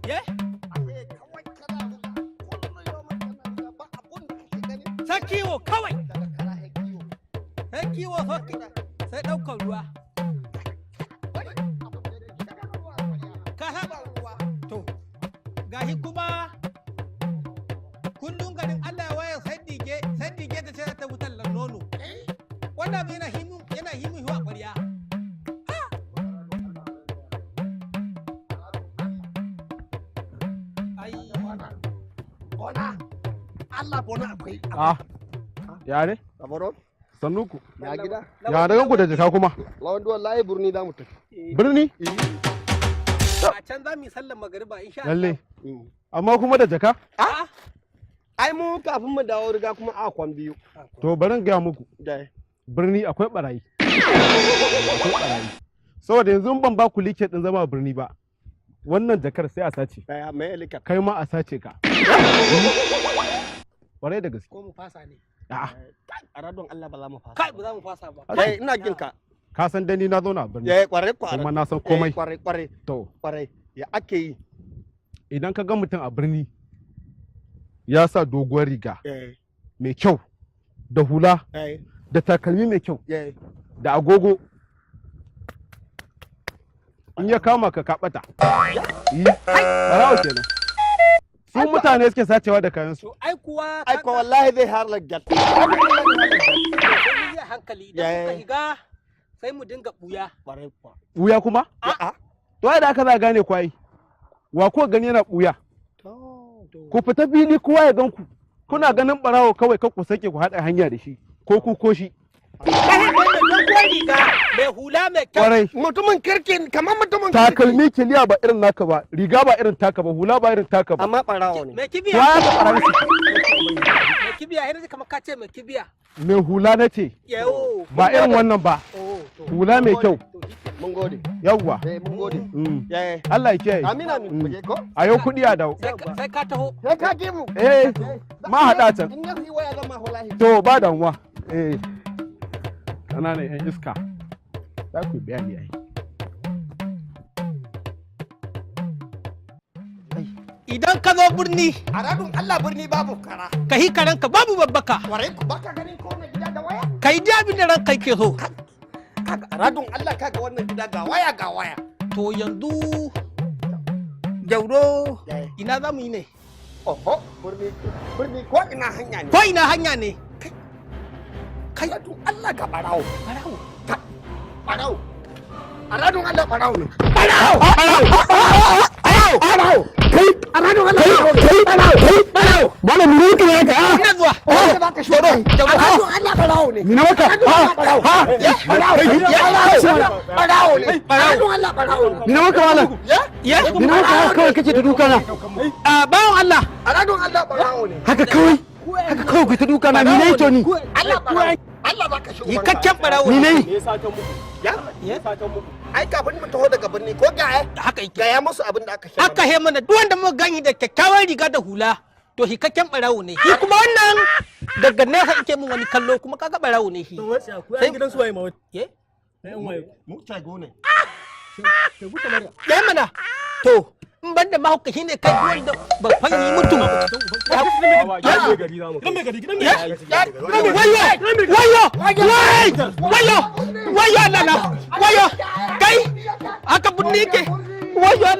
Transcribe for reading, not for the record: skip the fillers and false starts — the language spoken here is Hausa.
Ye? Sai kiwo kawai. Sai kiwo sai ɗaukar ruwa. Ka haɓa ruwa. To, gashi kuma kullum garin Allah ya waye sai dige ta ce ta wutar nono. Wannan yana himu hiwa ƙwarya. Allah bona akwai. Ya ne? Abaro? Sannuku. Ya gida? Ya da ganku da jaka kuma? Lawan wallahi burni za mu tafi. Birni? A can za mu yi sallar magariba insha Allah. Lalle. Amma kuma da jaka? Ai mu kafin mu dawo riga kuma a kwan biyu. To bari in gaya muku. Birni akwai barayi. Saboda yanzu ban ba ku like din zama birni ba. Wannan jakar sai a sace. Kai ma a sace ka. Kwarai da gaske. Ko mu fasa ne? A radon Allah ba za mu fasa. Kai ba za mu fasa ba. Kai ina jin ka. Ka san dani na zauna a birni. Kwarai. Kuma na san komai. Kwarai. To. Kwarai. Ya ake yi. Idan ka ga mutum a birni ya sa doguwar riga mai kyau da hula da takalmi mai kyau da agogo in ya kama ka kaɓata. Barawo kenan. Su mutane suke sacewa da kayan su. Ai kuwa wallahi zai har laggat. Hankali idan muka shiga sai mu dinga buya. Buya kuma? To ai da aka za gane kwai. Wa ko gani yana buya? Ku fita fili kowa ya gan ku. Kuna ganin barawo kawai kan ku sake ku haɗa hanya da shi ko ku ko shi. Mai hula mai kyau. Mutumin kirkin kamar mutumin takalmi kiliya ba irin naka ba, riga ba irin taka ba, hula ba irin taka ba. Amma barawo ne. Mai kibiya. Ya ga barawo. Mai kibiya yanzu kamar ka ce mai kibiya. Mai hula na ce. Ba irin wannan ba. Hula mai kyau. Mun gode. Yawwa. Mun gode. Allah ya kiyaye. Amina min ko? A yau kuɗi a dawo. Sai ka taho. Sai ka ki mu. Ma haɗa can. In ya fi waya zama wallahi. To ba damuwa. Ƙananan 'yan iska. Za ku bayani yayi. Idan ka zo birni. A radun Allah birni babu kara. Ka hi karanka babu babbaka. Warai ku baka ganin ko na gida da waya? Ka yi jabin da ranka ke so. Kaga a radun Allah kaga wannan gida ga waya. To yanzu Jauro ina za mu yi ne? Oho, birni ko ina hanya ne. Ko ina hanya ne. Kai radun Allah ga barawo. Barawo. A radun Allah barawo ne. Barawo. Kai a radun Allah barawo. Bala mu ne ka ga. Ina zuwa. Ba ka shoro. A radun Allah barawo ne. Ni na maka. Barawo ne. A radun Allah barawo ne. Ni na maka wala. Ni na maka kawai kace ta duka na. Bawon Allah. A radun Allah barawo ne. Haka kawai ku ta duka na ni ne to ni. Allah barawo. Allah baka shi. Hikakken barawo. Ni ne. Ya satan muku. Ai kafin mu taho daga birni ko ga haka yake. Gaya musu abin da aka shi. Aka he mana duk wanda muka gani da kyakkyawan riga da hula to hikakken barawo ne. Shi kuma wannan daga nesa yake mun wani kallo kuma kaga barawo ne shi. Sai gidan su waye ma wai. Mu tago ne. Ya mana. To in ban da mahaukaci ne kai wanda ba fanyi mutum. Wayo! Kai! Haka bunni ke! Wayo!